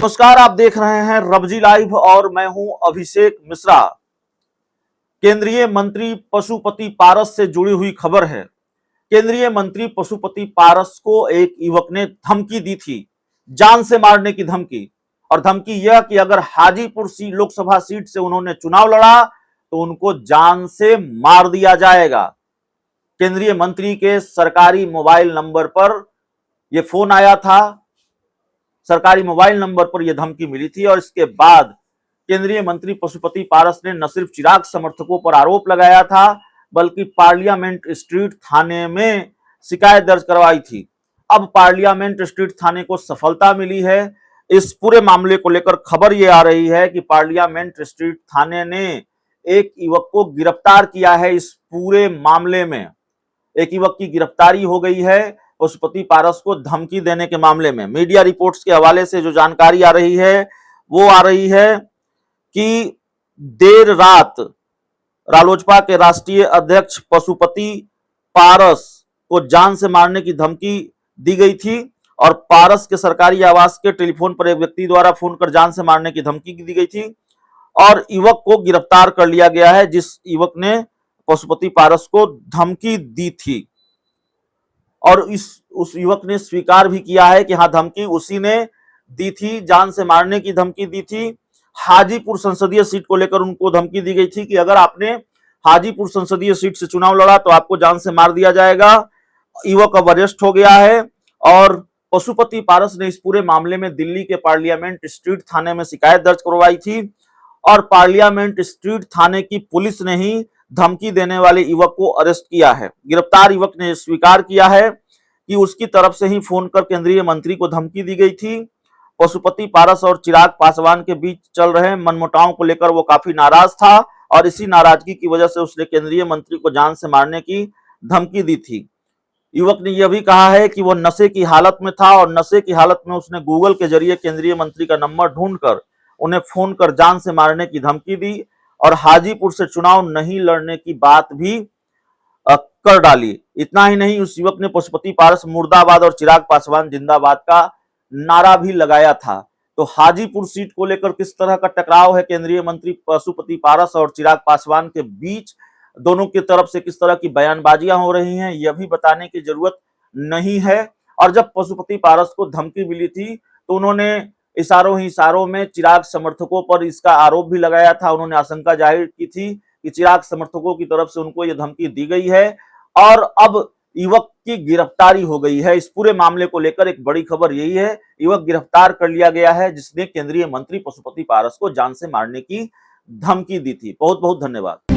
नमस्कार, आप देख रहे हैं रबजी लाइव और मैं हूं अभिषेक मिश्रा। केंद्रीय मंत्री पशुपति पारस से जुड़ी हुई खबर है। केंद्रीय मंत्री पशुपति पारस को एक युवक ने धमकी दी थी, जान से मारने की धमकी। और धमकी यह कि अगर हाजीपुर लोकसभा सीट से उन्होंने चुनाव लड़ा तो उनको जान से मार दिया जाएगा। केंद्रीय मंत्री के सरकारी मोबाइल नंबर पर यह फोन आया था, सरकारी मोबाइल नंबर पर यह धमकी मिली थी। और इसके बाद केंद्रीय मंत्री पशुपति पारस ने न सिर्फ चिराग समर्थकों पर आरोप लगाया था, बल्कि पार्लियामेंट स्ट्रीट थाने में शिकायत दर्ज करवाई थी। अब पार्लियामेंट स्ट्रीट थाने को सफलता मिली है। इस पूरे मामले को लेकर खबर यह आ रही है कि पार्लियामेंट स्ट्रीट थाने ने एक युवक को गिरफ्तार किया है। इस पूरे मामले में एक युवक की गिरफ्तारी हो गई है पशुपति पारस को धमकी देने के मामले में। मीडिया रिपोर्ट्स के हवाले से जो जानकारी आ रही है वो आ रही है कि देर रात रालोसपा के राष्ट्रीय अध्यक्ष पशुपति पारस को जान से मारने की धमकी दी गई थी और पारस के सरकारी आवास के टेलीफोन पर एक व्यक्ति द्वारा फोन कर जान से मारने की धमकी दी गई थी और युवक को गिरफ्तार कर लिया गया है, जिस युवक ने पशुपति पारस को धमकी दी थी। और उस युवक ने स्वीकार भी किया है कि हाँ, धमकी उसी ने दी थी, जान से मारने की धमकी दी थी। हाजीपुर संसदीय सीट को लेकर उनको धमकी दी गई थी कि अगर आपने हाजीपुर संसदीय सीट से चुनाव लड़ा तो आपको जान से मार दिया जाएगा। युवक अब अरेस्ट हो गया है और पशुपति पारस ने इस पूरे मामले में दिल्ली के पार्लियामेंट स्ट्रीट थाने में शिकायत दर्ज करवाई थी और पार्लियामेंट स्ट्रीट थाने की पुलिस ने ही धमकी देने वाले युवक को अरेस्ट किया है। गिरफ्तार युवक ने स्वीकार किया है कि उसकी तरफ से ही फोन कर केंद्रीय मंत्री को धमकी दी गई थी। पशुपति पारस और चिराग पासवान के बीच चल रहे मनमुटाव को लेकर वो काफी नाराज था और इसी नाराजगी की वजह से उसने केंद्रीय मंत्री को जान से मारने की धमकी दी थी। युवक ने यह भी कहा है कि वो नशे की हालत में था और नशे की हालत में उसने गूगल के जरिए केंद्रीय मंत्री का नंबर ढूंढकर उन्हें फोन कर जान से मारने की धमकी दी और हाजीपुर से चुनाव नहीं लड़ने की बात भी कर डाली। इतना ही नहीं, उस युवक ने पशुपति पारस मुर्दाबाद और चिराग पासवान जिंदाबाद का नारा भी लगाया था। तो हाजीपुर सीट को लेकर किस तरह का टकराव है केंद्रीय मंत्री पशुपति पारस और चिराग पासवान के बीच, दोनों की तरफ से किस तरह की बयानबाजियां हो रही हैं, यह भी बताने की जरूरत नहीं है। और जब पशुपति पारस को धमकी मिली थी तो उन्होंने इशारों ही इशारों में चिराग समर्थकों पर इसका आरोप भी लगाया था। उन्होंने आशंका जाहिर की थी कि चिराग समर्थकों की तरफ से उनको यह धमकी दी गई है और अब युवक की गिरफ्तारी हो गई है। इस पूरे मामले को लेकर एक बड़ी खबर यही है, युवक गिरफ्तार कर लिया गया है जिसने केंद्रीय मंत्री पशुपति पारस को जान से मारने की धमकी दी थी। बहुत बहुत धन्यवाद।